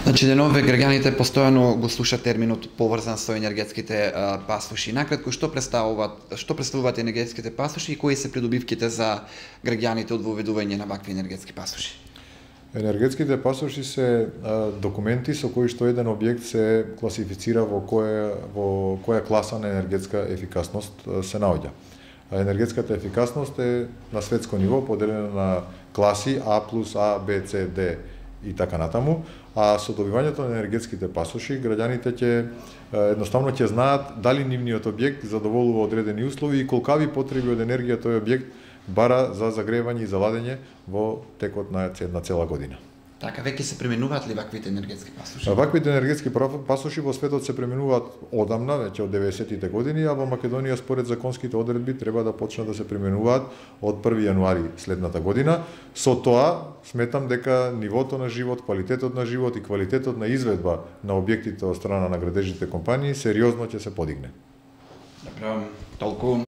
Значи денове граѓаните постојано го слушаат терминот поврзан со енергетските пасоши. Накратко, што представуваат енергетските пасоши и кои се придобивките за граѓаните од воведување на вакви енергетски пасоши? Енергетските пасоши се документи со кои што еден објект се класифицира во која класа на енергетска ефикасност се наоѓа. Енергетската ефикасност е на светско ниво поделена на класи А+, А, Б, С, Д и така натаму, а со добивањето на енергетските пасоши граѓаните ќе едноставно ќе знаат дали нивниот објект задоволува одредени услови и колкави потреби од енергија тој објект бара за загревање и за ладење во текот на една цела година. Така, веќе се применуваат ли ваквите енергетски пасоши? Ваквите енергетски пасоши во светот се применуваат одамна, веќе од 90-тите години, а во Македонија според законските одредби треба да почнат да се применуваат од 1 јануари следната година. Со тоа сметам дека нивото на живот, квалитетот на живот и квалитетот на изведба на објектите од страна на градежните компании сериозно ќе се подигне. Добро, толку.